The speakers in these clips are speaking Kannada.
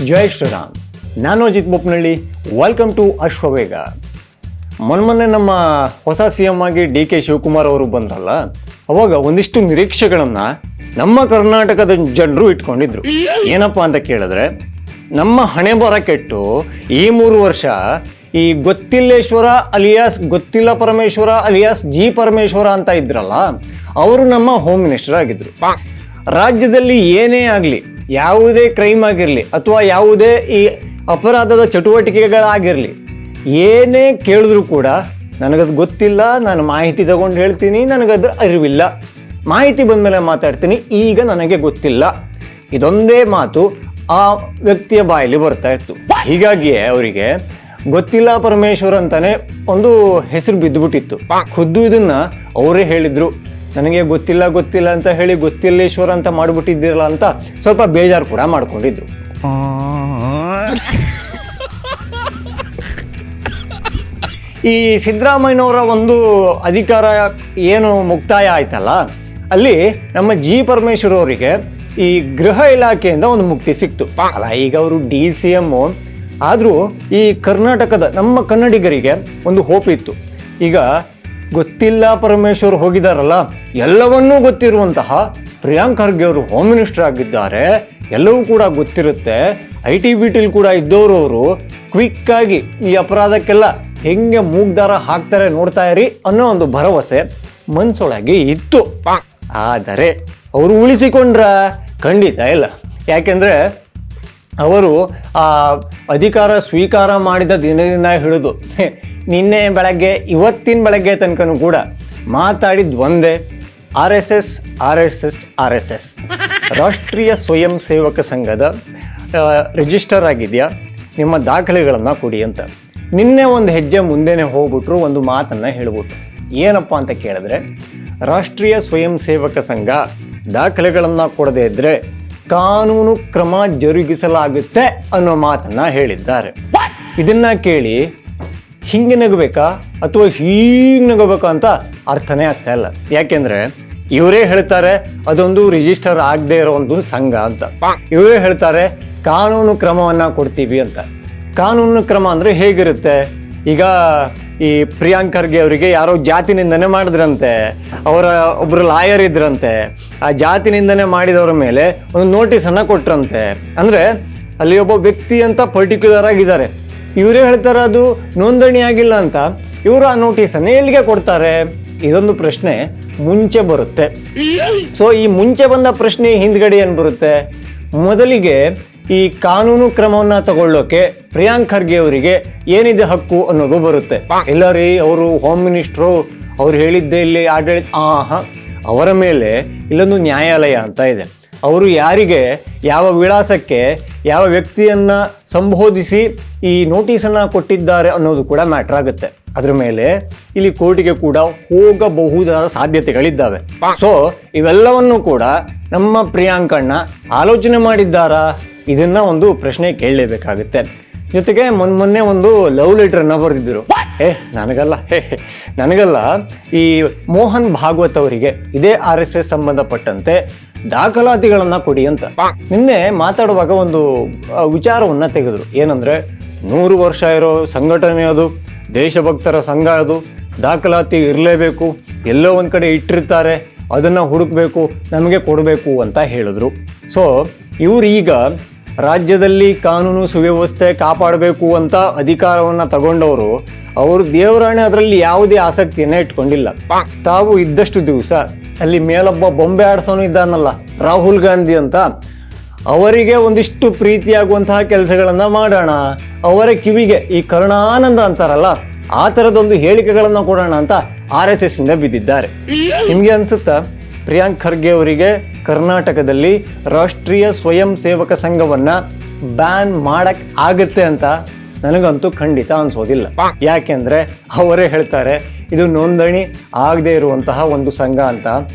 ಜೈ ಶ್ರೀರಾಮ್. ನಾನು ಅಜಿತ್ ಬೋಪ್ನಳ್ಳಿ. Welcome to Ashwavega. ಮೊನ್ನೆ ನಮ್ಮ ಹೊಸ CM ಆಗಿ DK ಶಿವಕುಮಾರ್ ಅವರು ಬಂದ್ರಲ್ಲ, ಅವಾಗ ಒಂದಿಷ್ಟು ನಿರೀಕ್ಷೆಗಳನ್ನು ನಮ್ಮ ಕರ್ನಾಟಕದ ಜನರು ಇಟ್ಕೊಂಡಿದ್ರು. ಏನಪ್ಪ ಅಂತ ಕೇಳಿದ್ರೆ, ನಮ್ಮ ಹಣೆ ಬರ ಕೆಟ್ಟು ಈ 3 ವರ್ಷ ಈ ಗೊತ್ತಿಲ್ಲೇಶ್ವರ ಅಲಿಯಾಸ್ ಗೊತ್ತಿಲ್ಲ ಪರಮೇಶ್ವರ ಅಲಿಯಾಸ್ G ಪರಮೇಶ್ವರ ಅಂತ ಇದ್ರಲ್ಲ, ಅವರು ನಮ್ಮ ಹೋಮ್ ಮಿನಿಸ್ಟರ್ ಆಗಿದ್ರು. ರಾಜ್ಯದಲ್ಲಿ ಏನೇ ಆಗಲಿ, ಯಾವುದೇ ಕ್ರೈಮ್ ಆಗಿರಲಿ ಅಥವಾ ಯಾವುದೇ ಈ ಅಪರಾಧದ ಚಟುವಟಿಕೆಗಳಾಗಿರಲಿ, ಏನೇ ಕೇಳಿದ್ರು ಕೂಡ ನನಗದು ಗೊತ್ತಿಲ್ಲ, ನಾನು ಮಾಹಿತಿ ತಗೊಂಡು ಹೇಳ್ತೀನಿ, ನನಗದು ಅರಿವಿಲ್ಲ, ಮಾಹಿತಿ ಬಂದಮೇಲೆ ಮಾತಾಡ್ತೀನಿ, ಈಗ ನನಗೆ ಗೊತ್ತಿಲ್ಲ, ಇದೊಂದೇ ಮಾತು ಆ ವ್ಯಕ್ತಿಯ ಬಾಯಲ್ಲಿ ಬರ್ತಾ ಇತ್ತು. ಹೀಗಾಗಿಯೇ ಅವರಿಗೆ ಗೊತ್ತಿಲ್ಲ ಪರಮೇಶ್ವರ್ ಅಂತಾನೆ ಒಂದು ಹೆಸರು ಬಿದ್ದುಬಿಟ್ಟಿತ್ತು. ಖುದ್ದು ಇದನ್ನ ಅವರೇ ಹೇಳಿದ್ರು, ನನಗೆ ಗೊತ್ತಿಲ್ಲ ಅಂತ ಹೇಳಿ ಗೊತ್ತಿಲ್ಲೇಶ್ವರ ಅಂತ ಮಾಡಿಬಿಟ್ಟಿದ್ದೀರಲ್ಲ ಅಂತ ಸ್ವಲ್ಪ ಬೇಜಾರು ಕೂಡ ಮಾಡ್ಕೊಂಡಿದ್ರು. ಈ ಸಿದ್ದರಾಮಯ್ಯನವರ ಒಂದು ಅಧಿಕಾರ ಏನು ಮುಕ್ತಾಯ ಆಯ್ತಲ್ಲ, ಅಲ್ಲಿ ನಮ್ಮ G ಪರಮೇಶ್ವರ್ ಅವರಿಗೆ ಈ ಗೃಹ ಇಲಾಖೆಯಿಂದ ಒಂದು ಮುಕ್ತಿ ಸಿಕ್ತು ಅಲ್ಲ. ಈಗ ಅವರು DCM ಆದರೂ ಈ ಕರ್ನಾಟಕದ ನಮ್ಮ ಕನ್ನಡಿಗರಿಗೆ ಒಂದು ಹೋಪ್ ಇತ್ತು. ಈಗ ಗೊತ್ತಿಲ್ಲ ಪರಮೇಶ್ವರ್ ಹೋಗಿದಾರಲ್ಲ, ಎಲ್ಲವನ್ನೂ ಗೊತ್ತಿರುವಂತಹ ಪ್ರಿಯಾಂಕ್ ಖರ್ಗೆ ಅವರು ಹೋಮ್ ಮಿನಿಸ್ಟರ್ ಆಗಿದ್ದಾರೆ, ಎಲ್ಲವೂ ಕೂಡ ಗೊತ್ತಿರುತ್ತೆ, IT-BT ಕೂಡ ಇದ್ದವರು ಅವರು ಕ್ವಿಕ್ ಆಗಿ ಈ ಅಪರಾಧಕ್ಕೆಲ್ಲ ಹೆಂಗೆ ಮೂಗ್ದಾರ ಹಾಕ್ತಾರೆ ನೋಡ್ತಾ ಇರಿ ಅನ್ನೋ ಒಂದು ಭರವಸೆ ಮನ್ಸೊಳಗೆ ಇತ್ತು. ಆದರೆ ಅವರು ಉಳಿಸಿಕೊಂಡ್ರ? ಖಂಡಿತ ಇಲ್ಲ. ಯಾಕೆಂದ್ರೆ ಅವರು ಆ ಅಧಿಕಾರ ಸ್ವೀಕಾರ ಮಾಡಿದ ದಿನದಿಂದ ಹಿಡಿದು ನಿನ್ನೆ ಬೆಳಗ್ಗೆ ಇವತ್ತಿನ ಬೆಳಗ್ಗೆ ತನಕನೂ ಕೂಡ ಮಾತಾಡಿದ ಒಂದೇ RSS. ರಾಷ್ಟ್ರೀಯ ಸ್ವಯಂ ಸೇವಕ ಸಂಘದ ರಿಜಿಸ್ಟರ್ ಆಗಿದೆಯಾ, ನಿಮ್ಮ ದಾಖಲೆಗಳನ್ನು ಕೊಡಿ ಅಂತ. ನಿನ್ನೆ ಒಂದು ಹೆಜ್ಜೆ ಮುಂದೆನೆ ಹೋಗ್ಬಿಟ್ರು, ಒಂದು ಮಾತನ್ನು ಹೇಳ್ಬಿಟ್ರು. ಏನಪ್ಪ ಅಂತ ಕೇಳಿದ್ರೆ, ರಾಷ್ಟ್ರೀಯ ಸ್ವಯಂ ಸೇವಕ ಸಂಘ ದಾಖಲೆಗಳನ್ನು ಕೊಡದೇ ಇದ್ದರೆ ಕಾನೂನು ಕ್ರಮ ಜರುಗಿಸಲಾಗುತ್ತೆ ಅನ್ನೋ ಮಾತನ್ನು ಹೇಳಿದ್ದಾರೆ. ಇದನ್ನ ಕೇಳಿ ಹಿಂಗೆ ನಗಬೇಕಾ ಅಥವಾ ಹೀಗೆ ನಗಬೇಕಾ ಅಂತ ಅರ್ಥನೇ ಆಗ್ತಾ ಇಲ್ಲ. ಯಾಕೆಂದ್ರೆ ಇವರೇ ಹೇಳ್ತಾರೆ ಅದೊಂದು ರಿಜಿಸ್ಟರ್ ಆಗದೆ ಇರೋ ಒಂದು ಸಂಘ ಅಂತ. ಇವರೇ ಹೇಳ್ತಾರೆ ಕಾನೂನು ಕ್ರಮವನ್ನ ಕೊಡ್ತೀವಿ ಅಂತ. ಕಾನೂನು ಕ್ರಮ ಅಂದ್ರೆ ಹೇಗಿರುತ್ತೆ? ಈಗ ಈ ಪ್ರಿಯಾಂಕ್ ಖರ್ಗೆ ಅವರಿಗೆ ಯಾರೋ ಜಾತಿನಿಂದನೇ ಮಾಡಿದ್ರಂತೆ, ಅವರ ಒಬ್ರು ಲಾಯರ್ ಇದ್ರಂತೆ, ಆ ಜಾತಿನಿಂದನೇ ಮಾಡಿದವರ ಮೇಲೆ ಒಂದು ನೋಟಿಸನ್ನು ಕೊಟ್ರಂತೆ. ಅಂದ್ರೆ ಅಲ್ಲಿ ಒಬ್ಬ ವ್ಯಕ್ತಿ ಅಂತ ಪರ್ಟಿಕ್ಯುಲರ್ ಆಗಿದ್ದಾರೆ, ಇವರೇ ಹೇಳ್ತಾರೆ ಅದು ನೋಂದಣಿ ಆಗಿಲ್ಲ ಅಂತ. ಇವರು ಆ ನೋಟಿಸನ್ನು ಎಲ್ಲಿಗೆ ಕೊಡ್ತಾರೆ? ಇದೊಂದು ಪ್ರಶ್ನೆ ಮುಂಚೆ ಬರುತ್ತೆ. ಸೊ ಈ ಮುಂಚೆ ಬಂದ ಪ್ರಶ್ನೆ ಹಿಂದ್ಗಡೆ ಏನು ಬರುತ್ತೆ? ಮೊದಲಿಗೆ ಈ ಕಾನೂನು ಕ್ರಮವನ್ನ ತಗೊಳ್ಳೋಕೆ ಪ್ರಿಯಾಂಕ್ ಖರ್ಗೆ ಅವರಿಗೆ ಏನಿದೆ ಹಕ್ಕು ಅನ್ನೋದು ಬರುತ್ತೆ. ಇಲ್ಲ ರೀ, ಅವರು ಹೋಮ್ ಮಿನಿಸ್ಟ್ರು, ಅವ್ರು ಹೇಳಿದ್ದೆ ಇಲ್ಲಿ ಆಡಳಿತ, ಅವರ ಮೇಲೆ ಇಲ್ಲೊಂದು ನ್ಯಾಯಾಲಯ ಅಂತ ಇದೆ. ಅವರು ಯಾರಿಗೆ ಯಾವ ವಿಳಾಸಕ್ಕೆ ಯಾವ ವ್ಯಕ್ತಿಯನ್ನ ಸಂಬೋಧಿಸಿ ಈ ನೋಟಿಸನ್ನ ಕೊಟ್ಟಿದ್ದಾರೆ ಅನ್ನೋದು ಕೂಡ ಮ್ಯಾಟರ್ ಆಗುತ್ತೆ. ಅದ್ರ ಮೇಲೆ ಇಲ್ಲಿ ಕೋರ್ಟಿಗೆ ಕೂಡ ಹೋಗಬಹುದಾದ ಸಾಧ್ಯತೆಗಳಿದ್ದಾವೆ. ಸೊ ಇವೆಲ್ಲವನ್ನು ಕೂಡ ನಮ್ಮ ಪ್ರಿಯಾಂಕಣ್ಣ ಆಲೋಚನೆ ಮಾಡಿದ್ದಾರಾ? ಇದನ್ನ ಒಂದು ಪ್ರಶ್ನೆ ಕೇಳಲೇಬೇಕಾಗುತ್ತೆ. ಜೊತೆಗೆ ಮೊನ್ನೆ ಒಂದು ಲವ್ ಲೆಟರ್ನ ಬರೆದಿದ್ರು. ನನಗಲ್ಲ ಈ ಮೋಹನ್ ಭಾಗವತ್ ಅವರಿಗೆ ಇದೇ RSS ಸಂಬಂಧಪಟ್ಟಂತೆ ದಾಖಲಾತಿಗಳನ್ನ ಕೊಡಿ ಅಂತ. ನಿನ್ನೆ ಮಾತಾಡುವಾಗ ಒಂದು ವಿಚಾರವನ್ನ ತೆಗೆದ್ರು. ಏನಂದ್ರೆ 100 ವರ್ಷ ಇರೋ ಸಂಘಟನೆ ಅದು, ದೇಶಭಕ್ತರ ಸಂಘ ಅದು, ದಾಖಲಾತಿ ಇರಲೇಬೇಕು, ಎಲ್ಲೋ ಒಂದ್ ಕಡೆ ಇಟ್ಟಿರ್ತಾರೆ, ಅದನ್ನ ಹುಡುಕ್ಬೇಕು, ನಮಗೆ ಕೊಡಬೇಕು ಅಂತ ಹೇಳಿದ್ರು. ಸೊ ಇವ್ರು ಈಗ ರಾಜ್ಯದಲ್ಲಿ ಕಾನೂನು ಸುವ್ಯವಸ್ಥೆ ಕಾಪಾಡಬೇಕು ಅಂತ ಅಧಿಕಾರವನ್ನ ತಗೊಂಡವರು, ಅವರು ದೇವರಾಣೆ ಅದರಲ್ಲಿ ಯಾವುದೇ ಆಸಕ್ತಿಯನ್ನ ಇಟ್ಕೊಂಡಿಲ್ಲ. ತಾವು ಇದ್ದಷ್ಟು ದಿವಸ ಅಲ್ಲಿ ಮೇಲೊಬ್ಬ ಬೊಂಬೆ ಆಡ್ಸೋನು ಇದ್ದಾನಲ್ಲ, ರಾಹುಲ್ ಗಾಂಧಿ ಅಂತ, ಅವರಿಗೆ ಒಂದಿಷ್ಟು ಪ್ರೀತಿಯಾಗುವಂತಹ ಕೆಲಸಗಳನ್ನ ಮಾಡೋಣ, ಅವರ ಕಿವಿಗೆ ಈ ಕರುಣಾನಂದ ಅಂತಾರಲ್ಲ, ಆ ಥರದೊಂದು ಹೇಳಿಕೆಗಳನ್ನ ಕೊಡೋಣ ಅಂತ RSS ಇಂದ ಬಿದ್ದಿದ್ದಾರೆ. ನಿಮ್ಗೆ ಅನ್ಸುತ್ತಾ ಪ್ರಿಯಾಂಕ್ ಖರ್ಗೆ ಅವರಿಗೆ ಕರ್ನಾಟಕದಲ್ಲಿ ರಾಷ್ಟ್ರೀಯ ಸ್ವಯಂ ಸೇವಕ ಸಂಘವನ್ನ ಬ್ಯಾನ್ ಮಾಡಕ್ ಆಗುತ್ತೆ ಅಂತ? ನನಗಂತೂ ಖಂಡಿತ ಅನ್ಸೋದಿಲ್ಲ. ಯಾಕೆಂದ್ರೆ ಅವರೇ ಹೇಳ್ತಾರೆ ಇದು ನೋಂದಣಿ ಆಗದೆ ಇರುವಂತಹ ಒಂದು ಸಂಘ ಅಂತ.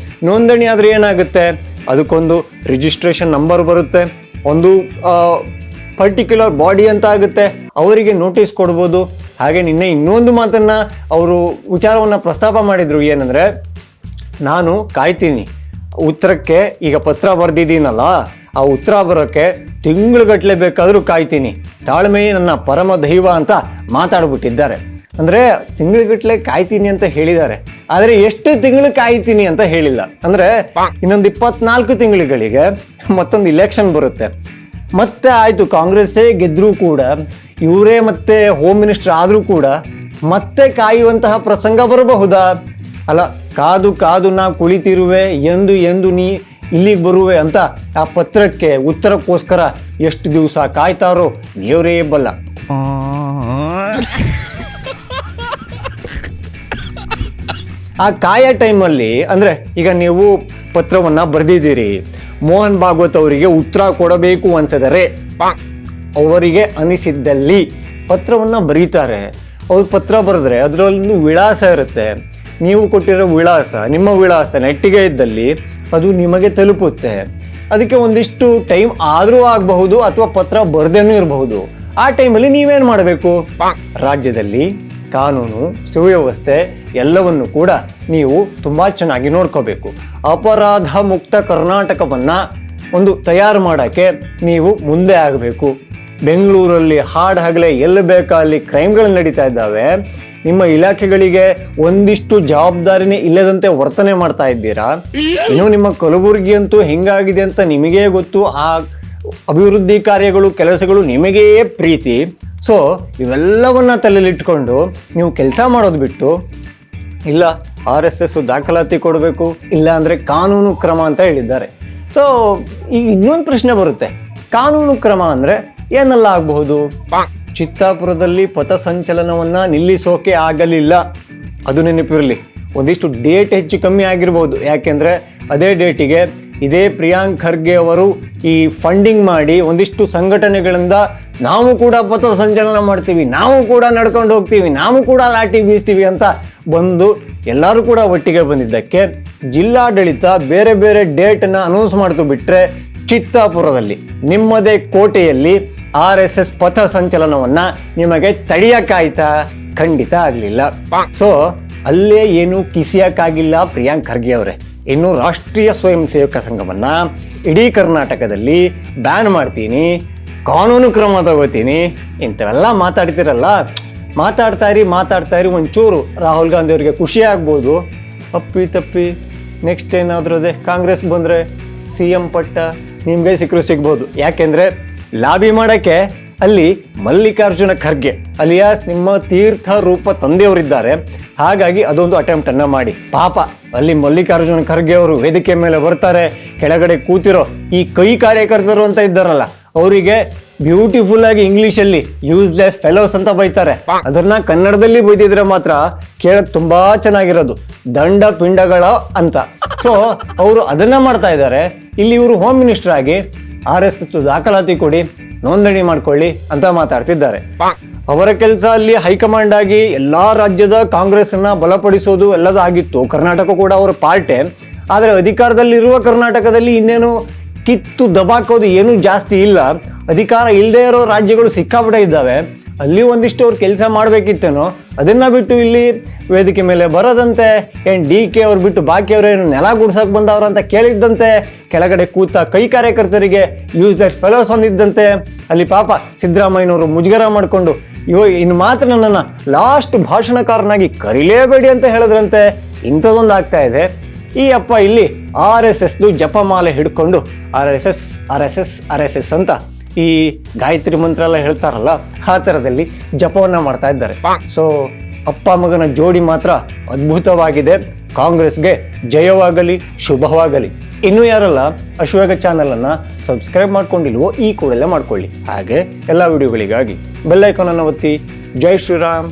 ನೋಂದಣಿ ಆದ್ರೆ ಏನಾಗುತ್ತೆ? ಅದಕ್ಕೊಂದು ರಿಜಿಸ್ಟ್ರೇಷನ್ ನಂಬರ್ ಬರುತ್ತೆ, ಒಂದು ಪರ್ಟಿಕ್ಯುಲರ್ ಬಾಡಿ ಅಂತ ಆಗುತ್ತೆ, ಅವರಿಗೆ ನೋಟಿಸ್ ಕೊಡ್ಬೋದು. ಹಾಗೆ ನಿನ್ನೆ ಇನ್ನೊಂದು ಮಾತನ್ನ ಅವರು ವಿಚಾರವನ್ನ ಪ್ರಸ್ತಾಪ ಮಾಡಿದ್ರು. ಏನಂದ್ರೆ, ನಾನು ಕಾಯ್ತೀನಿ ಉತ್ತರಕ್ಕೆ, ಈಗ ಪತ್ರ ಬರೆದಿದ್ದೀನಲ್ಲ ಆ ಉತ್ತರ ಬರೋಕ್ಕೆ ತಿಂಗಳುಗಟ್ಟಲೆ ಬೇಕಾದರೂ ಕಾಯ್ತೀನಿ, ತಾಳ್ಮೆಯೇ ನನ್ನ ಪರಮ ದೈವ ಅಂತ ಮಾತಾಡ್ಬಿಟ್ಟಿದ್ದಾರೆ. ಅಂದರೆ ತಿಂಗಳುಗಟ್ಟಲೆ ಕಾಯ್ತೀನಿ ಅಂತ ಹೇಳಿದ್ದಾರೆ, ಆದರೆ ಎಷ್ಟು ತಿಂಗಳು ಕಾಯ್ತೀನಿ ಅಂತ ಹೇಳಿಲ್ಲ. ಅಂದರೆ ಇನ್ನೊಂದು 24 ತಿಂಗಳುಗಳಿಗೆ ಮತ್ತೊಂದು ಇಲೆಕ್ಷನ್ ಬರುತ್ತೆ. ಮತ್ತೆ ಆಯಿತು, ಕಾಂಗ್ರೆಸ್ಸೇ ಗೆದ್ದರೂ ಕೂಡ, ಇವರೇ ಮತ್ತೆ ಹೋಮ್ ಮಿನಿಸ್ಟರ್ ಆದರೂ ಕೂಡ ಮತ್ತೆ ಕಾಯುವಂತಹ ಪ್ರಸಂಗ ಬರಬಹುದಾ? ಅಲ್ಲ, ಕಾದು ಕಾದು ನಾ ಕುಳಿತಿರುವೆ ಎಂದು ನೀ ಇಲ್ಲಿಗೆ ಬರುವೆ ಅಂತ ಆ ಪತ್ರಕ್ಕೆ ಉತ್ತರಕ್ಕೋಸ್ಕರ ಎಷ್ಟು ದಿವಸ ಕಾಯ್ತಾರೋ ದೇವರೇ ಬಲ್ಲ. ಆ ಕಾಯ ಟೈಮಲ್ಲಿ ಅಂದರೆ ಈಗ ನೀವು ಪತ್ರವನ್ನ ಬರೆದಿದ್ದೀರಿ, ಮೋಹನ್ ಭಾಗವತ್ ಅವರಿಗೆ ಉತ್ತರ ಕೊಡಬೇಕು ಅನ್ಸಿದರೆ ಅವರಿಗೆ ಅನಿಸಿದ್ದಲ್ಲಿ ಪತ್ರವನ್ನ ಬರೀತಾರೆ. ಅವ್ರು ಪತ್ರ ಬರೆದ್ರೆ ಅದರಲ್ಲೊಂದು ವಿಳಾಸ ಇರುತ್ತೆ. ನೀವು ಕೊಟ್ಟಿರೋ ವಿಳಾಸ, ನಿಮ್ಮ ವಿಳಾಸ ನೆಟ್ಟಿಗೆ ಇದ್ದಲ್ಲಿ ಅದು ನಿಮಗೆ ತಲುಪುತ್ತೆ. ಅದಕ್ಕೆ ಒಂದಿಷ್ಟು ಟೈಮ್ ಆದರೂ ಆಗಬಹುದು ಅಥವಾ ಪತ್ರ ಬರದೇನೂ ಇರಬಹುದು. ಆ ಟೈಮಲ್ಲಿ ನೀವೇನು ಮಾಡಬೇಕು? ರಾಜ್ಯದಲ್ಲಿ ಕಾನೂನು ಸುವ್ಯವಸ್ಥೆ ಎಲ್ಲವನ್ನು ಕೂಡ ನೀವು ತುಂಬಾ ಚೆನ್ನಾಗಿ ನೋಡ್ಕೋಬೇಕು. ಅಪರಾಧ ಮುಕ್ತ ಕರ್ನಾಟಕವನ್ನ ಒಂದು ತಯಾರು ಮಾಡೋಕ್ಕೆ ನೀವು ಮುಂದೆ ಆಗಬೇಕು. ಬೆಂಗಳೂರಲ್ಲಿ ಹಾಡು ಹಗಲೇ ಎಲ್ಲಿ ಬೇಕಾ ಅಲ್ಲಿ ಕ್ರೈಮ್ಗಳು ನಡೀತಾ ಇದ್ದಾವೆ. ನಿಮ್ಮ ಇಲಾಖೆಗಳಿಗೆ ಒಂದಿಷ್ಟು ಜವಾಬ್ದಾರಿನೇ ಇಲ್ಲದಂತೆ ವರ್ತನೆ ಮಾಡ್ತಾ ಇದ್ದೀರಾ. ಇನ್ನು ನಿಮ್ಮ ಕಲಬುರಗಿ ಅಂತೂ ಹೆಂಗಾಗಿದೆ ಅಂತ ನಿಮಗೇ ಗೊತ್ತು. ಆ ಅಭಿವೃದ್ಧಿ ಕಾರ್ಯಗಳು, ಕೆಲಸಗಳು ನಿಮಗೇ ಪ್ರೀತಿ. ಸೊ ಇವೆಲ್ಲವನ್ನ ತಲೆಯಲ್ಲಿಟ್ಕೊಂಡು ನೀವು ಕೆಲಸ ಮಾಡೋದು ಬಿಟ್ಟು, ಇಲ್ಲ RSS ದಾಖಲಾತಿ ಕೊಡಬೇಕು, ಇಲ್ಲ ಅಂದರೆ ಕಾನೂನು ಕ್ರಮ ಅಂತ ಹೇಳಿದ್ದಾರೆ. ಸೊ ಈಗ ಇನ್ನೊಂದು ಪ್ರಶ್ನೆ ಬರುತ್ತೆ, ಕಾನೂನು ಕ್ರಮ ಅಂದರೆ ಏನೆಲ್ಲ ಆಗಬಹುದು? ಚಿತ್ತಾಪುರದಲ್ಲಿ ಪಥಸಂಚಲನವನ್ನು ನಿಲ್ಲಿಸೋಕೆ ಆಗಲಿಲ್ಲ, ಅದು ನೆನಪಿರಲಿ. ಒಂದಿಷ್ಟು ಡೇಟ್ ಹೆಚ್ಚು ಕಮ್ಮಿ ಆಗಿರ್ಬೋದು, ಯಾಕೆಂದರೆ ಅದೇ ಡೇಟಿಗೆ ಇದೇ ಪ್ರಿಯಾಂಕ್ ಖರ್ಗೆ ಅವರು ಈ ಫಂಡಿಂಗ್ ಮಾಡಿ ಒಂದಿಷ್ಟು ಸಂಘಟನೆಗಳಿಂದ ನಾವು ಕೂಡ ಪಥಸಂಚಲನ ಮಾಡ್ತೀವಿ, ನಾವು ಕೂಡ ನಡ್ಕೊಂಡು ಹೋಗ್ತೀವಿ, ನಾವು ಕೂಡ ಲಾಠಿ ಬೀಸ್ತೀವಿ ಅಂತ ಬಂದು ಎಲ್ಲರೂ ಕೂಡ ಒಟ್ಟಿಗೆ ಬಂದಿದ್ದಕ್ಕೆ ಜಿಲ್ಲಾಡಳಿತ ಬೇರೆ ಬೇರೆ ಡೇಟನ್ನು ಅನೌನ್ಸ್ ಮಾಡ್ತು. ಬಿಟ್ಟರೆ ಚಿತ್ತಾಪುರದಲ್ಲಿ ನಿಮ್ಮದೇ ಕೋಟೆಯಲ್ಲಿ RSS ಪಥ ಸಂಚಲನವನ್ನು ನಿಮಗೆ ತಡೆಯೋಕ್ಕಾಯ್ತಾ? ಖಂಡಿತ ಆಗಲಿಲ್ಲ. ಸೊ ಅಲ್ಲೇ ಏನು ಕಿಸಿಯೋಕ್ಕಾಗಿಲ್ಲ ಪ್ರಿಯಾಂಕ್ ಖರ್ಗೆ ಅವರೇ. ಇನ್ನು ರಾಷ್ಟ್ರೀಯ ಸ್ವಯಂ ಸೇವಕ ಸಂಘವನ್ನು ಇಡೀ ಕರ್ನಾಟಕದಲ್ಲಿ ಬ್ಯಾನ್ ಮಾಡ್ತೀನಿ, ಕಾನೂನು ಕ್ರಮ ತಗೋತೀನಿ ಇಂಥವೆಲ್ಲ ಮಾತಾಡ್ತಾ ಇರಿ. ಒಂಚೂರು ರಾಹುಲ್ ಗಾಂಧಿ ಅವರಿಗೆ ಖುಷಿ ಆಗ್ಬೋದು. ತಪ್ಪಿ ನೆಕ್ಸ್ಟ್ ಏನಾದರೂ ಅದೇ ಕಾಂಗ್ರೆಸ್ ಬಂದರೆ CM ಪಟ್ಟ ನಿಮಗೆ ಸಿಗ್ಬೋದು. ಯಾಕೆಂದರೆ ಲಾಬಿ ಮಾಡೋಕ್ಕೆ ಅಲ್ಲಿ ಮಲ್ಲಿಕಾರ್ಜುನ ಖರ್ಗೆ ಅಲಿಯಾಸ್ ನಿಮ್ಮ ತೀರ್ಥ ರೂಪ ತಂದೆಯವರಿದ್ದಾರೆ. ಹಾಗಾಗಿ ಅದೊಂದು ಅಟೆಂಪ್ಟನ್ನು ಮಾಡಿ. ಪಾಪ ಅಲ್ಲಿ ಮಲ್ಲಿಕಾರ್ಜುನ ಖರ್ಗೆ ಅವರು ವೇದಿಕೆ ಮೇಲೆ ಬರ್ತಾರೆ, ಕೆಳಗಡೆ ಕೂತಿರೋ ಈ ಕೈ ಕಾರ್ಯಕರ್ತರು ಅಂತ ಇದ್ದಾರಲ್ಲ ಅವರಿಗೆ ಬ್ಯೂಟಿಫುಲ್ ಆಗಿ ಇಂಗ್ಲಿಷಲ್ಲಿ ಯೂಸ್ಲೆಸ್ ಫೆಲೋಸ್ ಅಂತ ಬೈತಾರೆ. ಅದನ್ನ ಕನ್ನಡದಲ್ಲಿ ಬೈದಿದ್ರೆ ಮಾತ್ರ ಕೇಳಕ್ ತುಂಬಾ ಚೆನ್ನಾಗಿರೋದು, ದಂಡ ಪಿಂಡಗಳ ಅಂತ. ಸೊ ಅವರು ಅದನ್ನ ಮಾಡ್ತಾ ಇದ್ದಾರೆ. ಇಲ್ಲಿ ಇವರು ಹೋಮ್ ಮಿನಿಸ್ಟರ್ ಆಗಿ RSS ದಾಖಲಾತಿ ಕೊಡಿ, ನೋಂದಣಿ ಮಾಡ್ಕೊಳ್ಳಿ ಅಂತ ಮಾತಾಡ್ತಿದ್ದಾರೆ. ಅವರ ಕೆಲಸ ಅಲ್ಲಿ ಹೈಕಮಾಂಡ್ ಆಗಿ ಎಲ್ಲಾ ರಾಜ್ಯದ ಕಾಂಗ್ರೆಸ್ ಅನ್ನ ಬಲಪಡಿಸೋದು ಎಲ್ಲದೂ ಆಗಿತ್ತು. ಕರ್ನಾಟಕ ಕೂಡ ಅವರ ಪಾರ್ಟೇ. ಆದರೆ ಅಧಿಕಾರದಲ್ಲಿರುವ ಕರ್ನಾಟಕದಲ್ಲಿ ಇನ್ನೇನು ಕಿತ್ತು ದಬಾಕೋದು ಏನೂ ಜಾಸ್ತಿ ಇಲ್ಲ. ಅಧಿಕಾರ ಇಲ್ಲದೆ ಇರೋ ರಾಜ್ಯಗಳು ಸಿಕ್ಕಾಪಟ್ಟೆ ಇದ್ದಾವೆ. ಅಲ್ಲಿ ಒಂದಿಷ್ಟು ಅವ್ರು ಕೆಲಸ ಮಾಡಬೇಕಿತ್ತೇನೋ, ಅದನ್ನ ಬಿಟ್ಟು ಇಲ್ಲಿ ವೇದಿಕೆ ಮೇಲೆ ಬರೋದಂತೆ. DK ಅವ್ರು ಬಿಟ್ಟು ಬಾಕಿ ಅವ್ರೇನು ನೆಲ ಗುಡ್ಸಕ್ಕೆ ಬಂದವ್ರು ಅಂತ ಕೇಳಿದ್ದಂತೆ. ಕೆಳಗಡೆ ಕೂತ ಕೈ ಕಾರ್ಯಕರ್ತರಿಗೆ ಯೂಸ್ಲೆಸ್ ಫೆಲೋಸ್ ಹೊಂದಿದ್ದಂತೆ. ಅಲ್ಲಿ ಪಾಪ ಸಿದ್ದರಾಮಯ್ಯನವರು ಮುಜುಗರ ಮಾಡಿಕೊಂಡು ಇನ್ನು ಮಾತ್ರ ನನ್ನನ್ನು ಲಾಸ್ಟ್ ಭಾಷಣಕಾರನಾಗಿ ಕರಿಲೇಬೇಡಿ ಅಂತ ಹೇಳಿದ್ರಂತೆ. ಇಂಥದ್ದೊಂದು ಆಗ್ತಾ ಇದೆ. ಈ ಅಪ್ಪ ಇಲ್ಲಿ RSS ಜಪಮಾಲೆ ಹಿಡ್ಕೊಂಡು RSS ಅಂತ ಈ ಗಾಯತ್ರಿ ಮಂತ್ರ ಎಲ್ಲ ಹೇಳ್ತಾರಲ್ಲ, ಆ ಥರದಲ್ಲಿ ಜಪವನ್ನ ಮಾಡ್ತಾ ಇದ್ದಾರೆ. ಸೊ ಅಪ್ಪ ಮಗನ ಜೋಡಿ ಮಾತ್ರ ಅದ್ಭುತವಾಗಿದೆ. ಕಾಂಗ್ರೆಸ್ಗೆ ಜಯವಾಗಲಿ, ಶುಭವಾಗಲಿ. ಇನ್ನೂ ಯಾರೆಲ್ಲ ಅಶ್ವವೇಗ ಚಾನಲನ್ನು ಸಬ್ಸ್ಕ್ರೈಬ್ ಮಾಡ್ಕೊಂಡಿಲ್ವೋ ಈ ಕೂಡಲೇ ಮಾಡ್ಕೊಳ್ಳಿ. ಹಾಗೆ ಎಲ್ಲ ವಿಡಿಯೋಗಳಿಗಾಗಿ ಬೆಲ್ ಐಕಾನ್ ಅನ್ನು ಒತ್ತಿ. ಜೈ ಶ್ರೀರಾಮ್.